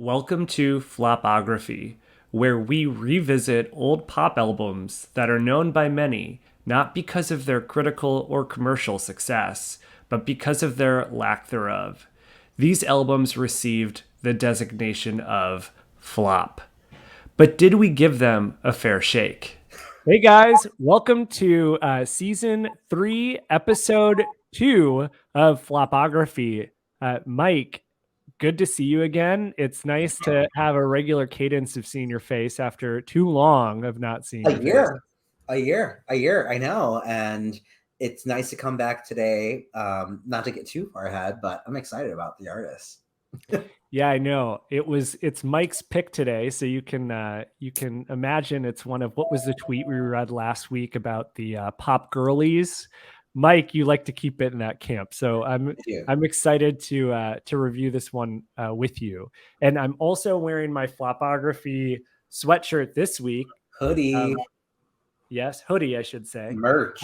Welcome to Flopography, where we revisit old pop albums that are known by many not because of their critical or commercial success, but because of their lack thereof. These albums received the designation of flop. But did we give them a fair shake? Hey guys, welcome to season 3, episode 2 of Flopography. Mike, good to see you again. It's nice to have a regular cadence of seeing your face after too long of not seeing A your face. year, a year. I know, and it's nice to come back today. Not to get too far ahead, but I'm excited about the artist. Yeah, I know. It's Mike's pick today, so you can imagine it's one of, what was the tweet we read last week about the pop girlies? Mike, you like to keep it in that camp, so I'm excited to review this one with you. And I'm also wearing my Flopography sweatshirt this week. Hoodie, Yes, hoodie, I should say. merch.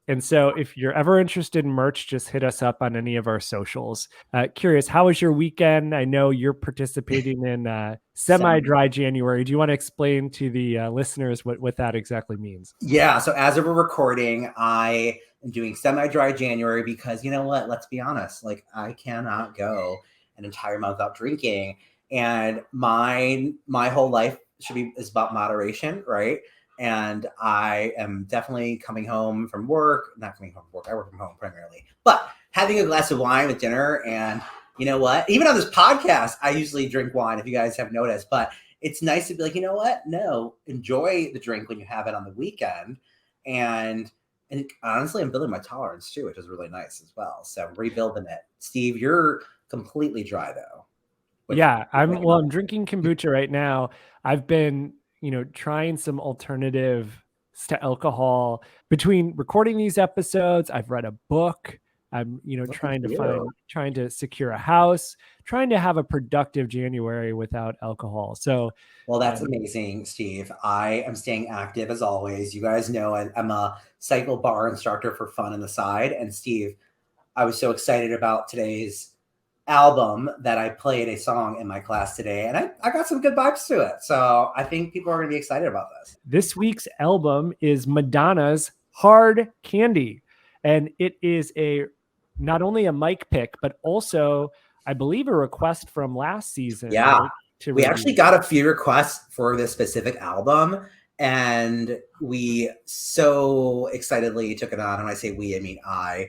And so if you're ever interested in merch, just hit us up on any of our socials. Curious, how was your weekend? I know you're participating in semi-dry January. Do you want to explain to the listeners what that exactly means? Yeah, so as we're recording, I am doing semi-dry January because you know what? Let's be honest. Like I cannot go an entire month without drinking, and my whole life is about moderation, right? And I am definitely coming home from work, not coming home from work. I work from home primarily, but having a glass of wine with dinner. And you know what? Even on this podcast, I usually drink wine, if you guys have noticed, but it's nice to be like, you know what? No, enjoy the drink when you have it on the weekend. And honestly, I'm building my tolerance too, which is really nice as well. So I'm rebuilding it. Steve, you're completely dry though. Yeah, I'm drinking kombucha right now. I've been trying some alternatives to alcohol between recording these episodes. I've read a book. I'm trying to secure a house, trying to have a productive January without alcohol. So well, that's amazing, Steve. I am staying active as always. You guys know I'm a cycle bar instructor for fun on the side. And Steve, I was so excited about today's album that I played a song in my class today, and I got some good vibes to it. So I think people are going to be excited about this. This week's album is Madonna's Hard Candy, and it is not only a mic pick, but also, I believe, a request from last season. Yeah, we actually got a few requests for this specific album, and we so excitedly took it on. And when I say we, I mean I,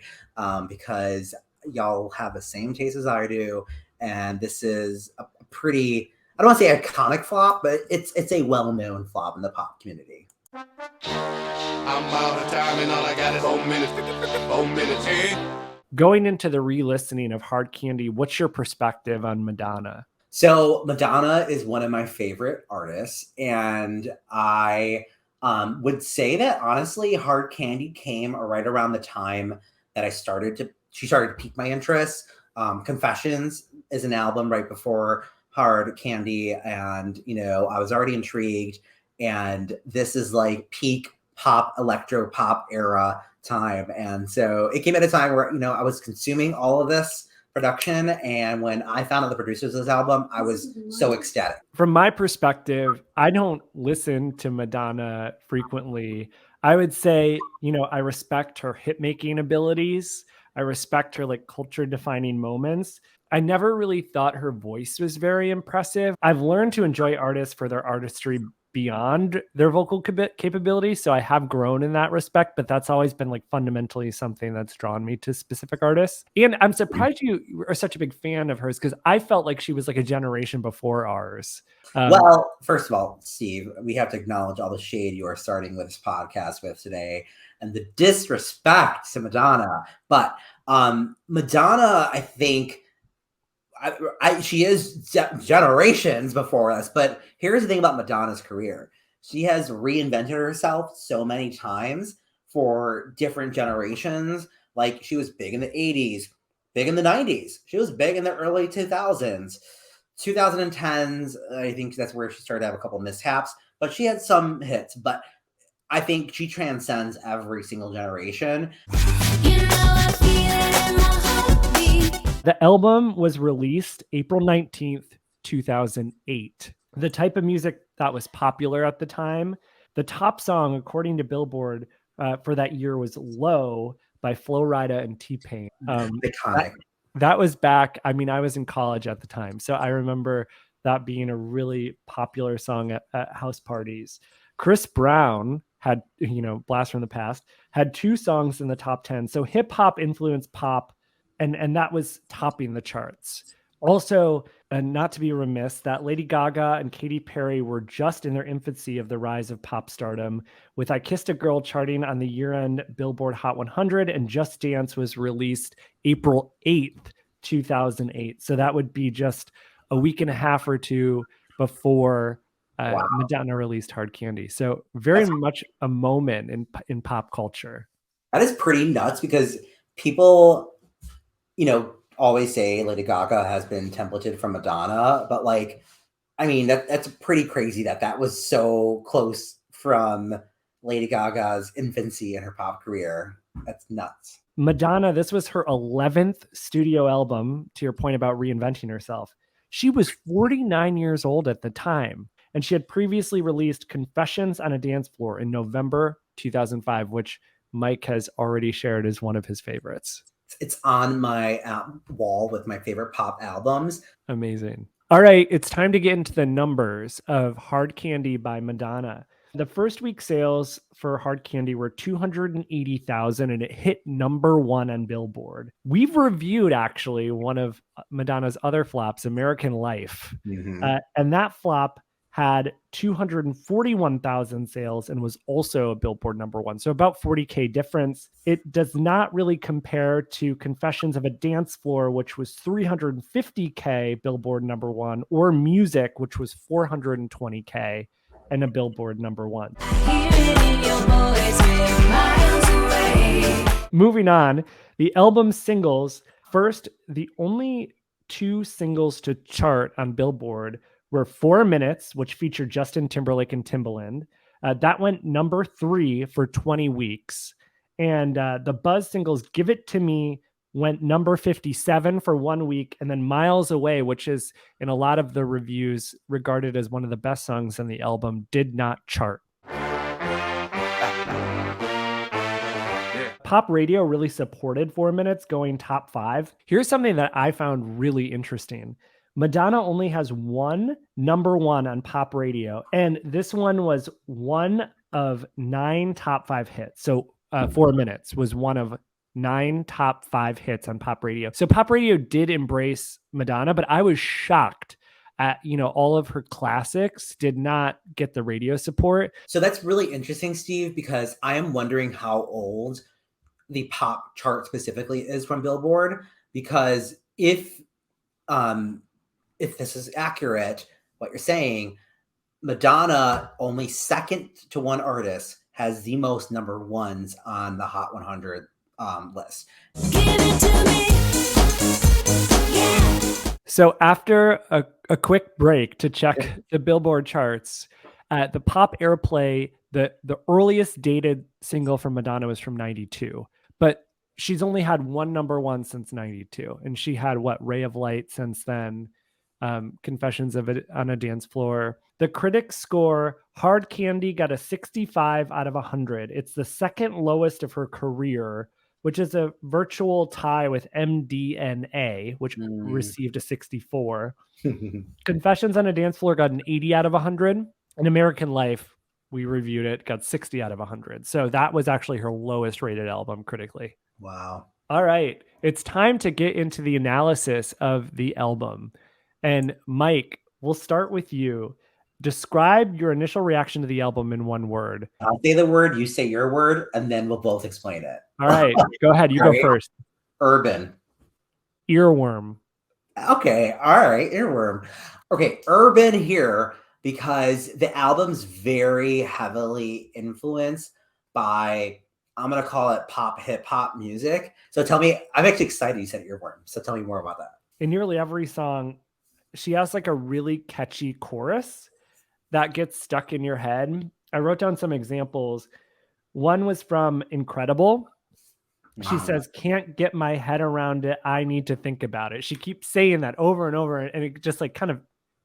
because y'all have the same taste as I do, and this is a pretty, I don't want to say iconic flop, but it's a well-known flop in the pop community. I'm out of time and all I got is 4 minutes. 4 minutes, eh? Going into the re-listening of Hard Candy, what's your perspective on Madonna? So Madonna is one of my favorite artists, and I would say that honestly, Hard Candy came right around the time that she started to pique my interest. Confessions is an album right before Hard Candy, and I was already intrigued, and this is like peak pop, electro pop era time. And so it came at a time where I was consuming all of this production, and when I found out the producers of this album, I was so ecstatic. From my perspective, I don't listen to Madonna frequently. I would say, I respect her hit making abilities. I respect her culture defining moments. I never really thought her voice was very impressive. I've learned to enjoy artists for their artistry beyond their vocal capabilities. So I have grown in that respect, but that's always been fundamentally something that's drawn me to specific artists. And I'm surprised you are such a big fan of hers, because I felt like she was a generation before ours. Well, first of all, Steve, we have to acknowledge all the shade you are starting with this podcast with today and the disrespect to Madonna. But Madonna, I think, she is generations before us. But here's the thing about Madonna's career. She has reinvented herself so many times for different generations. Like, she was big in the 80s, big in the 90s. She was big in the early 2000s. 2010s, I think that's where she started to have a couple mishaps. But she had some hits. But I think she transcends every single generation. The album was released April 19th, 2008. The type of music that was popular at the time, the top song, according to Billboard, for that year was Low by Flo Rida and T-Pain. Iconic. That was back, I mean, I was in college at the time, so I remember that being a really popular song at house parties. Chris Brown had, Blast from the Past, had 2 songs in the top 10. So hip hop influenced pop, and that was topping the charts. Also, and not to be remiss, that Lady Gaga and Katy Perry were just in their infancy of the rise of pop stardom, with I Kissed a Girl charting on the year-end Billboard Hot 100, and Just Dance was released April 8th, 2008. So that would be just a week and a half or two before Madonna released Hard Candy. So very much a moment in pop culture. That is pretty nuts because people, always say Lady Gaga has been templated from Madonna, but that's pretty crazy that was so close from Lady Gaga's infancy in her pop career. That's nuts. Madonna, this was her 11th studio album, to your point about reinventing herself. She was 49 years old at the time, and she had previously released Confessions on a Dance Floor in November 2005, which Mike has already shared as one of his favorites. It's on my wall with my favorite pop albums. Amazing. All right, it's time to get into the numbers of Hard Candy by Madonna. The first week sales for Hard Candy were 280,000, and it hit number 1 on Billboard. We've reviewed actually one of Madonna's other flops, American Life, and that flop had 241,000 sales and was also a Billboard number 1. So about 40K difference. It does not really compare to Confessions of a Dance Floor, which was 350K Billboard number 1, or Music, which was 420K and a Billboard number 1. Moving on, the album singles. First, the only 2 singles to chart on Billboard were 4 Minutes, which featured Justin Timberlake and Timbaland. That went number 3 for 20 weeks. And the Buzz singles Give It To Me went number 57 for 1 week. And then Miles Away, which is in a lot of the reviews regarded as one of the best songs on the album, did not chart. Pop radio really supported 4 Minutes going top 5. Here's something that I found really interesting. Madonna only has 1 number 1 on pop radio, and this one was one of 9 top 5 hits. So 4 Minutes was one of 9 top 5 hits on pop radio. So pop radio did embrace Madonna, but I was shocked at, all of her classics did not get the radio support. So that's really interesting, Steve, because I am wondering how old the pop chart specifically is from Billboard, because if this is accurate, what you're saying, Madonna, only second to one artist, has the most number 1s on the Hot 100 list. Give it to me. Yeah. So after a quick break to check the Billboard charts, the pop airplay, the earliest dated single from Madonna was from 92, but she's only had 1 number 1 since 92, and she had Ray of Light since then. Confessions on a Dance Floor. The critics score Hard Candy got a 65 out of 100. It's the second lowest of her career, which is a virtual tie with MDNA, which received a 64. Confessions on a Dance Floor got an 80 out of 100. And American Life, we reviewed it, got 60 out of 100. So that was actually her lowest rated album critically. Wow. All right. It's time to get into the analysis of the album. And Mike, we'll start with you. Describe your initial reaction to the album in 1 word. I'll say the word, you say your word, and then we'll both explain it. All right, go ahead. You go first. Urban. Earworm. Okay, all right, earworm. Okay, urban here, because the album's very heavily influenced by, I'm going to call it pop, hip hop music. So tell me, I'm actually excited you said earworm. So tell me more about that. In nearly every song, she has a really catchy chorus that gets stuck in your head. I wrote down some examples. One was from Incredible. She says, "Can't get my head around it. I need to think about it." She keeps saying that over and over, and it just kind of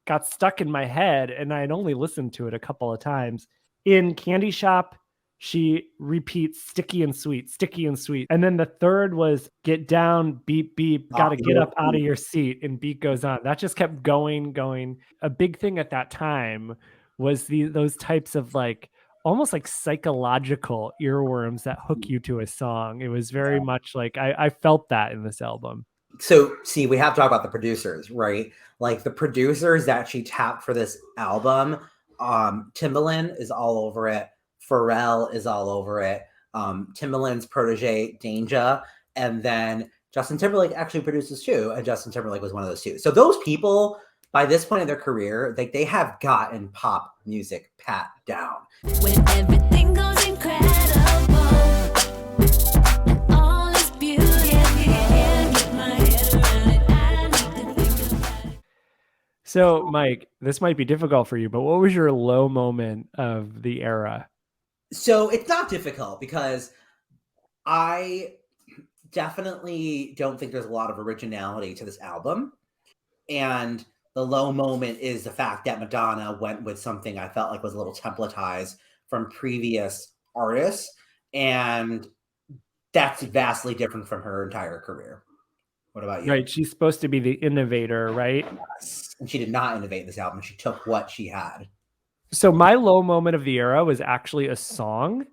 got stuck in my head, and I had only listened to it a couple of times. In Candy Shop, she repeats sticky and sweet, sticky and sweet. And then the third was get down, beep, beep, got to get up out of your seat, and beat goes on. That just kept going. A big thing at that time was those types of like almost like psychological earworms that hook you to a song. It was very much like I felt that in this album. So see, we have to talk about the producers, right? Like the producers that she tapped for this album, Timbaland is all over it. Pharrell is all over it. Timbaland's protege, Danja, and then Justin Timberlake actually produces too, and Justin Timberlake was one of those two. So those people, by this point in their career, like they have gotten pop music pat down. When everything goes incredible, and all is beauty, can't get my head around it. I need to think about it. So, Mike, this might be difficult for you, but what was your low moment of the era? So it's not difficult because I definitely don't think there's a lot of originality to this album. And the low moment is the fact that Madonna went with something I felt like was a little templatized from previous artists. And that's vastly different from her entire career. What about you? Right. She's supposed to be the innovator, right? Yes. And she did not innovate this album. She took what she had. So my low moment of the era was actually a song.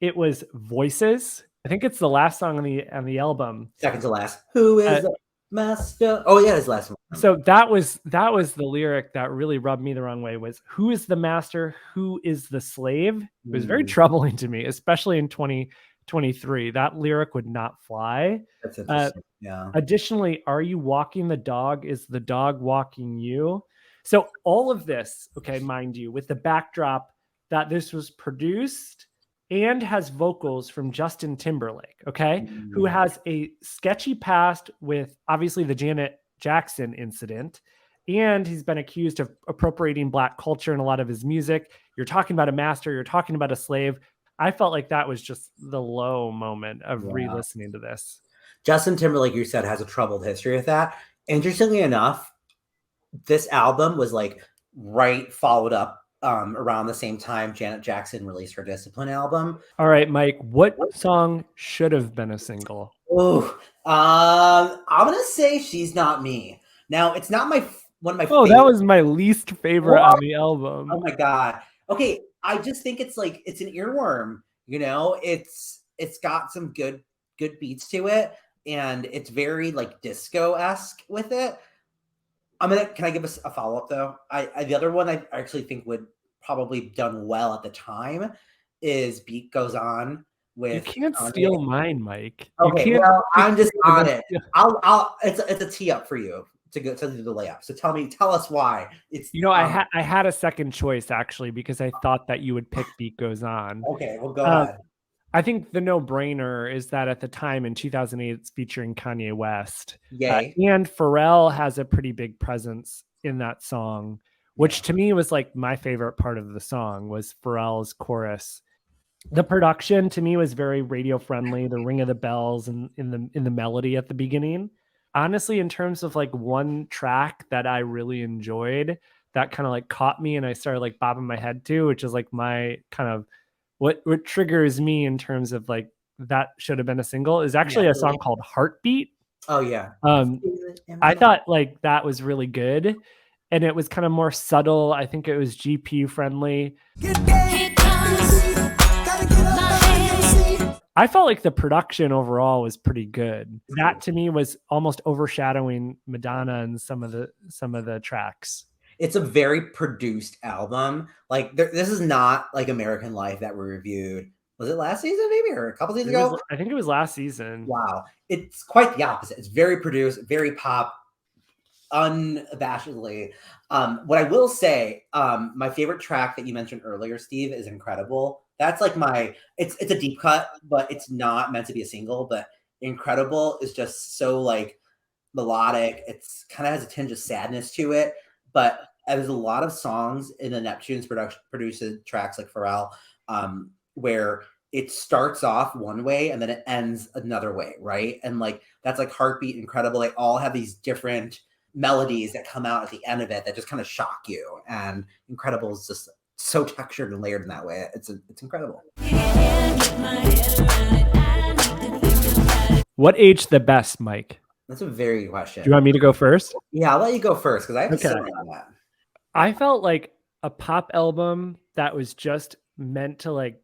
It was Voices. I think it's the last song on the album. Second to last. Who is the master? Oh yeah, his last one. So that was the lyric that really rubbed me the wrong way, was who is the master? Who is the slave? It was very troubling to me, especially in 2023. That lyric would not fly. That's interesting. Yeah. Additionally, are you walking the dog? Is the dog walking you? So all of this, okay, mind you, with the backdrop that this was produced and has vocals from Justin Timberlake, okay, who has a sketchy past with obviously the Janet Jackson incident, and he's been accused of appropriating Black culture in a lot of his music. You're talking about a master, you're talking about a slave. I felt like that was just the low moment of re-listening to this. Justin Timberlake, you said, has a troubled history with that. Interestingly enough, this album was like followed up around the same time Janet Jackson released her Discipline album. All right, Mike, what song should have been a single? Oh, I'm gonna say She's Not Me. Now, it's not one of my. Oh, that was my least favorite on the album. Oh my god. Okay, I just think it's like it's an earworm. You know, it's got some good beats to it, and it's very like disco-esque with it. Can I give us a follow-up though? The other one I actually think would probably done well at the time is Beat Goes On with. You can't steal mine, Mike. Okay, well, I'm just on it. It's a tee up for you to go to do the layup. So tell us why. It's I had a second choice actually because I thought that you would pick Beat Goes On. Okay, well go ahead. I think the no-brainer is that at the time in 2008, it's featuring Kanye West. Yay. And Pharrell has a pretty big presence in that song, which to me was like my favorite part of the song was Pharrell's chorus. The production to me was very radio friendly, the ring of the bells and in the melody at the beginning. Honestly, in terms of like one track that I really enjoyed that kind of like caught me and I started like bobbing my head to, which is like my kind of what triggers me in terms of like that should have been a single, is actually a song called Heartbeat. Oh yeah. I thought like that was really good. And it was kind of more subtle. I think it was GP friendly. I felt like the production overall was pretty good. That to me was almost overshadowing Madonna and some of the tracks. It's a very produced album. Like this is not like American Life that we reviewed. Was it last season maybe or a couple seasons ago? I think it was last season. Wow. It's quite the opposite. It's very produced, very pop, unabashedly. What I will say, my favorite track that you mentioned earlier, Steve, is Incredible. That's like it's a deep cut, but it's not meant to be a single. But Incredible is just so like melodic. It's kind of has a tinge of sadness to it. But there's a lot of songs in the Neptune's produced tracks like Pharrell, where it starts off one way and then it ends another way, right? And like that's like Heartbeat, Incredible. They all have these different melodies that come out at the end of it that just kind of shock you. And Incredible is just so textured and layered in that way. It's incredible. What aged the best, Mike? That's a very good question. Do you want me to go first? Yeah, I'll let you go first because I have to Okay. sit on that. I felt like a pop album that was just meant to like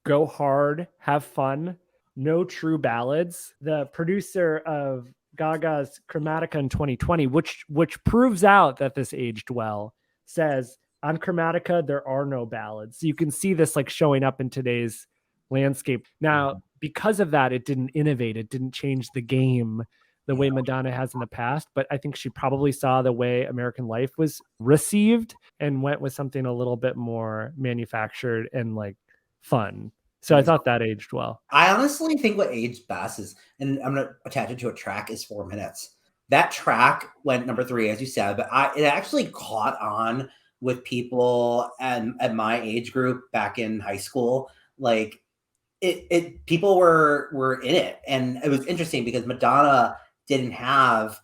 go hard, have fun, no true ballads. The producer of Gaga's Chromatica in 2020, which proves out that this aged well, says on Chromatica there are no ballads. So you can see this like showing up in today's landscape. Now, because of that, it didn't innovate, it didn't change the game the way Madonna has in the past, but I think she probably saw the way American Life was received and went with something a little bit more manufactured and like fun. So I thought that aged well. I honestly think what aged best is, and I'm going to attach it to a track, is 4 minutes. That track went number 3, as you said, but it actually caught on with people at my age group back in high school. Like people were in it, and it was interesting because Madonna didn't have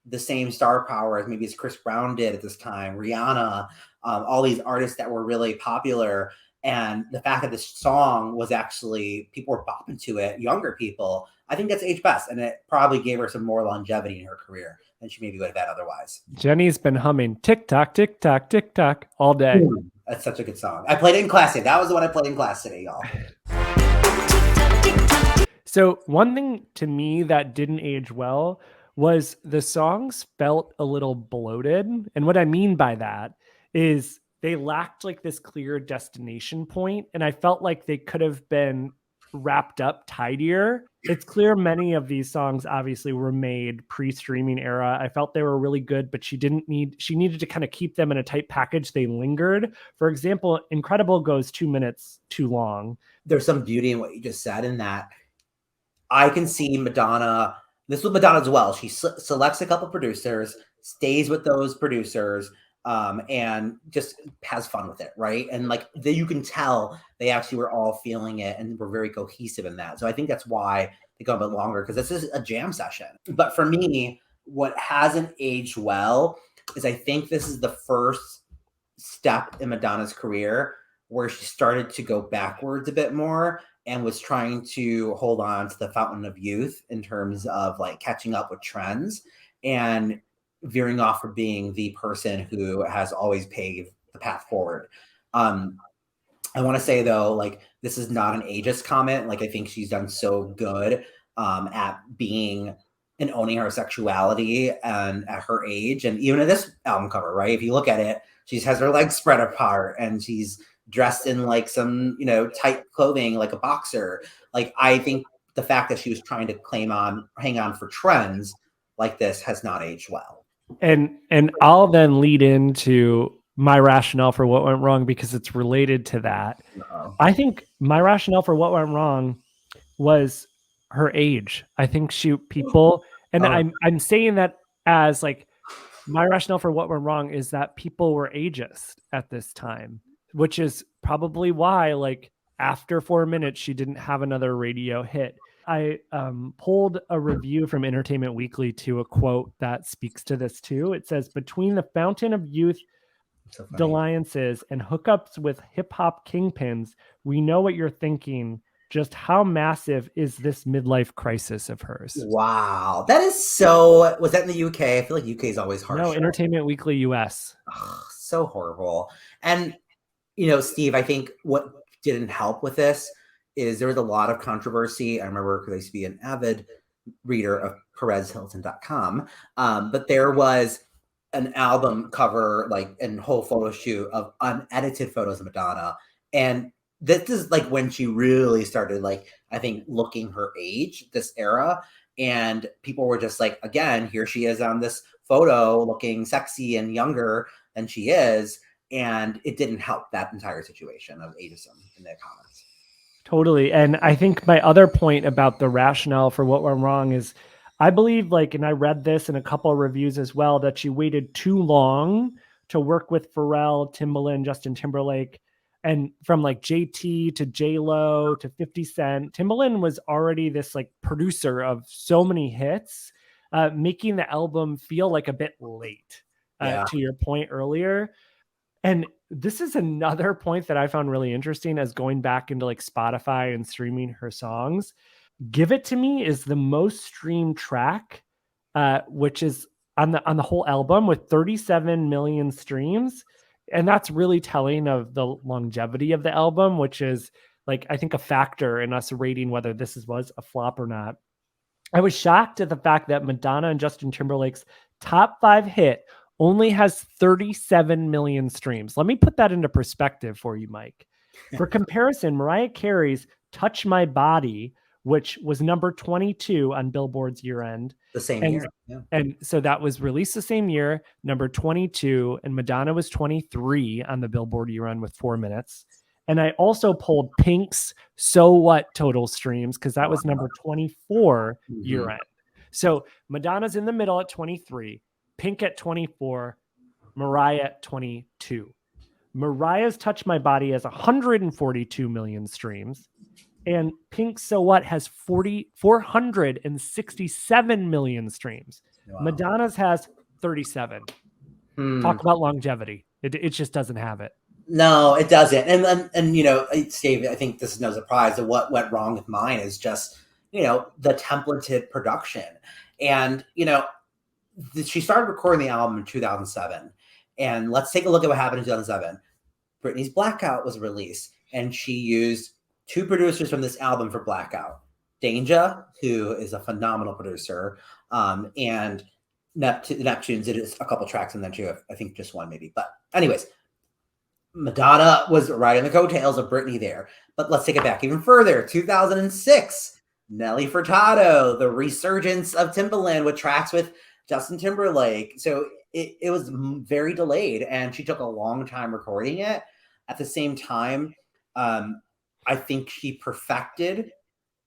the same star power as maybe as Chris Brown did at this time, Rihanna, all these artists that were really popular. And the fact that this song was actually, people were bopping to it, younger people, I think that's aged best. And it probably gave her some more longevity in her career than she maybe would have had otherwise. Jenny's been humming tick tock, tick tock, tick tock all day. That's such a good song. I played it in class today. That was the one I played in class today, y'all. So one thing to me that didn't age well was the songs felt a little bloated. And what I mean by that is they lacked like this clear destination point, and I felt like they could have been wrapped up tidier. It's clear many of these songs obviously were made pre-streaming era. I felt they were really good, but she needed to kind of keep them in a tight package. They lingered. For example, Incredible goes 2 minutes too long. There's some beauty in what you just said in that I can see Madonna. This was Madonna as well. She selects a couple producers, stays with those producers, and just has fun with it, right? And like you can tell they actually were all feeling it and were very cohesive in that. So I think that's why they go a bit longer, because this is a jam session. But for me, what hasn't aged well is I think this is the first step in Madonna's career where she started to go backwards a bit more and was trying to hold on to the fountain of youth in terms of like catching up with trends and veering off from being the person who has always paved the path forward. I want to say though, like this is not an ageist comment. Like I think she's done so good at being and owning her sexuality and at her age. And even in this album cover, right? If you look at it, she has her legs spread apart and she's dressed in like some, tight clothing, like a boxer. Like, I think the fact that she was trying to hang on for trends like this has not aged well. And I'll then lead into my rationale for what went wrong because it's related to that. Uh-oh. I think my rationale for what went wrong was her age. I think I'm saying that as like my rationale for what went wrong is that people were ageist at this time, which is probably why like after 4 minutes, she didn't have another radio hit. I pulled a review from Entertainment Weekly to a quote that speaks to this too. It says, between the fountain of youth dalliances and hookups with hip hop kingpins, we know what you're thinking. Just how massive is this midlife crisis of hers? Wow. That is so, was that in the UK? I feel like UK is always harsh. No, Entertainment Weekly US. Ugh, so horrible. And, Steve, I think what didn't help with this is there was a lot of controversy. I remember because I used to be an avid reader of PerezHilton.com. But there was an album cover, like, and whole photo shoot of unedited photos of Madonna. And this is like when she really started, like, I think looking her age, this era. And people were just like, again, here she is on this photo looking sexy and younger than she is. And it didn't help that entire situation of ageism in the comments. Totally. And I think my other point about the rationale for what went wrong is I believe, like, and I read this in a couple of reviews as well, that she waited too long to work with Pharrell, Timbaland, Justin Timberlake. And from like JT to J-Lo to 50 Cent, Timbaland was already this like producer of so many hits. making the album feel like a bit late, Yeah. to your point earlier. And this is another point that I found really interesting as going back into like Spotify and streaming her songs. Give It To Me is the most streamed track, which is on the whole album with 37 million streams. And that's really telling of the longevity of the album, which is like, I think a factor in us rating whether this was a flop or not. I was shocked at the fact that Madonna and Justin Timberlake's top 5 hit only has 37 million streams. Let me put that into perspective for you, Mike. For comparison, Mariah Carey's Touch My Body, which was number 22 on Billboard's year end. The same And, year. Yeah. and so that was released the same year, number 22, and Madonna was 23 on the Billboard year end with 4 minutes. And I also pulled Pink's So What total streams because that was number 24 year end. So Madonna's in the middle at 23, Pink at 24, Mariah at 22. Mariah's Touch My Body has 142 million streams, and Pink's So What has 467 million streams. Wow. Madonna's has 37. Talk about longevity. It just doesn't have it. No, it doesn't. And you know, Steve, I think this is no surprise that what went wrong with mine is just, you know, the templated production. And, you know, she started recording the album in 2007. And let's take a look at what happened in 2007. Britney's Blackout was released, and she used 2 producers from this album for Blackout. Danja, who is a phenomenal producer, and Neptunes did a couple tracks, and then too, I think just one maybe. But anyways, Madonna was riding the coattails of Britney there. But let's take it back even further. 2006, Nelly Furtado, the resurgence of Timbaland with tracks with Justin Timberlake. So it was very delayed, and she took a long time recording it. At the same time, I think she perfected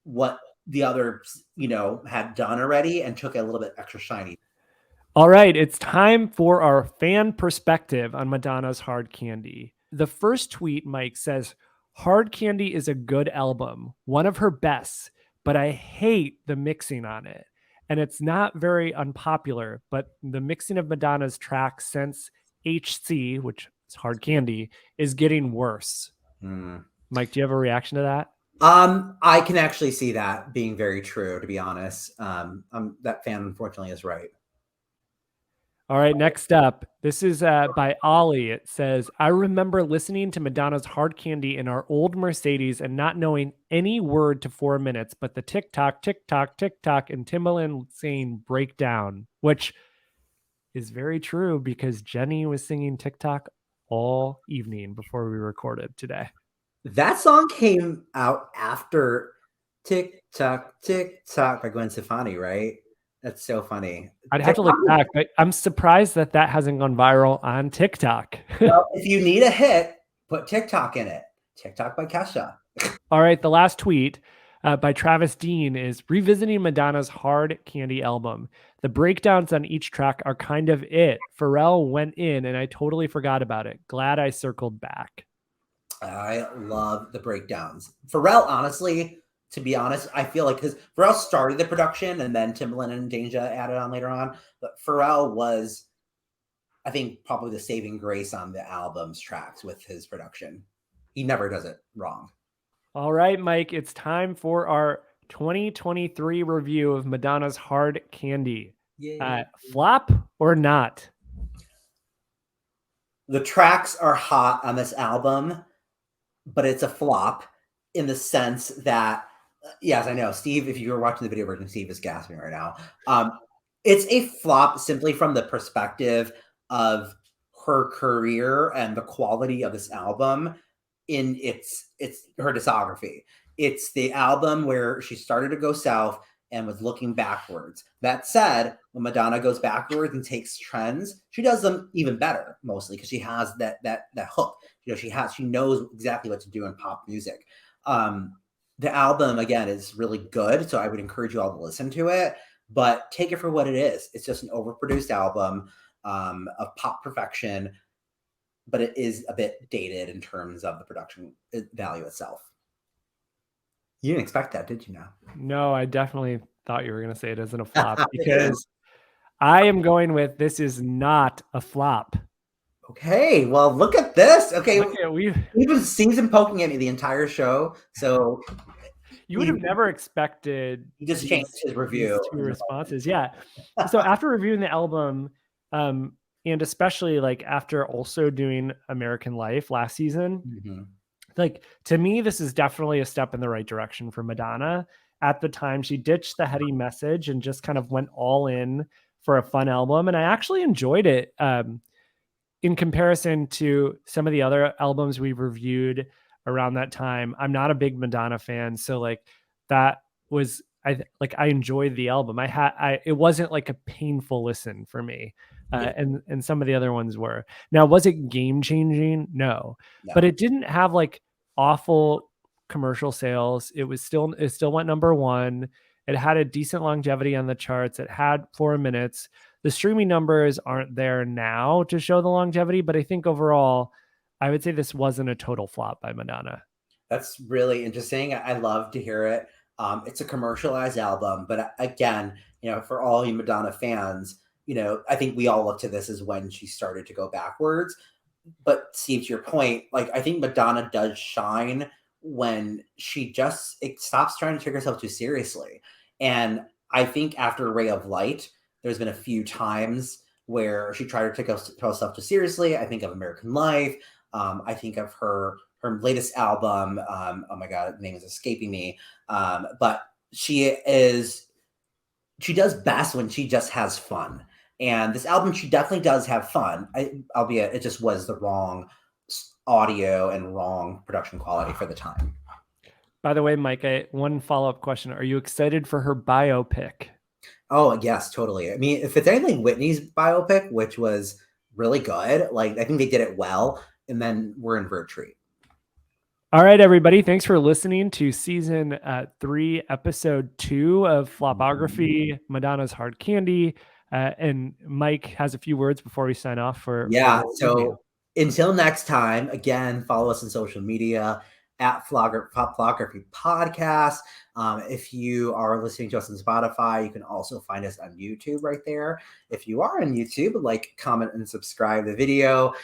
what the others, you know, had done already and took it a little bit extra shiny. All right, it's time for our fan perspective on Madonna's Hard Candy. The first tweet, Mike, says, Hard Candy is a good album, one of her best, but I hate the mixing on it. And it's not very unpopular, but the mixing of Madonna's tracks since HC, which is Hard Candy, is getting worse. Mike, do you have a reaction to that? I can actually see that being very true, to be honest. That fan, unfortunately, is right. All right, next up. This is by Ollie. It says, I remember listening to Madonna's Hard Candy in our old Mercedes and not knowing any word to 4 minutes, but the tick-tock, tick-tock, tick-tock, and Timbaland saying breakdown, which is very true because Jenny was singing TikTok all evening before we recorded today. That song came out after Tick Tock, Tick Tock by Gwen Stefani, right? That's so funny. I'd have to look back, but I'm surprised that hasn't gone viral on TikTok. Well, if you need a hit, put TikTok in it. TikTok by Kesha. All right, the last tweet by Travis Dean is revisiting Madonna's Hard Candy album. The breakdowns on each track are kind of it. Pharrell went in and I totally forgot about it. Glad I circled back. I love the breakdowns. Pharrell, honestly, to be honest, I feel like because Pharrell started the production and then Timbaland and Danja added on later on. But Pharrell was, I think, probably the saving grace on the album's tracks with his production. He never does it wrong. All right, Mike, it's time for our 2023 review of Madonna's Hard Candy. Flop or not? The tracks are hot on this album, but it's a flop in the sense that, yes, I know, Steve, if you were watching the video version, Steve is gasping right now. It's a flop simply from the perspective of her career and the quality of this album in its her discography. It's the album where she started to go south and was looking backwards. That said, when Madonna goes backwards and takes trends, she does them even better, mostly because she has that hook. You know, she knows exactly what to do in pop music. The album, again, is really good, so I would encourage you all to listen to it, but take it for what it is. It's just an overproduced album of pop perfection, but it is a bit dated in terms of the production value itself. You didn't expect that, did you now? No, I definitely thought you were going to say it isn't a flop because I am going with this is not a flop. Okay, well, look at this. Okay, Look at we've been season poking at me the entire show, so you would have never expected he just changed his review. these two responses. Yeah. So after reviewing the album, and especially like after also doing American Life last season, Mhm. like to me, this is definitely a step in the right direction for Madonna. At the time, she ditched the heady message and just kind of went all in for a fun album. And I actually enjoyed it. In comparison to some of the other albums we've reviewed around that time. I'm not a big Madonna fan, so like that was I enjoyed the album. It wasn't like a painful listen for me. And some of the other ones were. Now, was it game changing? No. But it didn't have like awful commercial sales. It still went number one. It had a decent longevity on the charts. It had 4 minutes. The streaming numbers aren't there now to show the longevity, but I think overall, I would say this wasn't a total flop by Madonna. That's really interesting. I love to hear it. It's a commercialized album, but again, for all you Madonna fans, I think we all look to this as when she started to go backwards. But Steve, to your point, like I think Madonna does shine when she just stops trying to take herself too seriously. And I think after Ray of Light, there's been a few times where she tried to take herself too seriously. I think of American Life. I think of her latest album. Oh my God, the name is escaping me. But she does best when she just has fun. And this album, she definitely does have fun, albeit it just was the wrong audio and wrong production quality for the time. By the way, Mike, one follow-up question. Are you excited for her biopic? Oh, yes, totally. I mean, if it's anything Whitney's biopic, which was really good, like I think they did it well, and then we're in for a treat. All right, everybody. Thanks for listening to season 3, episode 2 of Flopography, Madonna's Hard Candy. And Mike has a few words before we sign off So until next time, again, follow us on social media at Flopography Podcast. If you are listening to us on Spotify, you can also find us on YouTube right there. If you are on YouTube, like, comment, and subscribe to the video.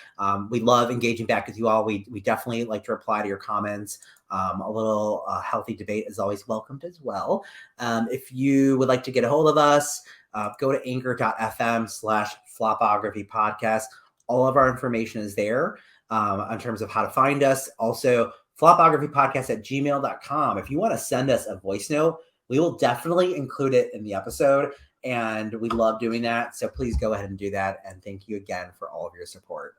We love engaging back with you all. We definitely like to reply to your comments. A little healthy debate is always welcomed as well. If you would like to get a hold of us, go to anchor.fm/Flopography Podcast. All of our information is there in terms of how to find us. Also, flopographypodcast@gmail.com. If you want to send us a voice note, we will definitely include it in the episode. And we love doing that. So please go ahead and do that. And thank you again for all of your support.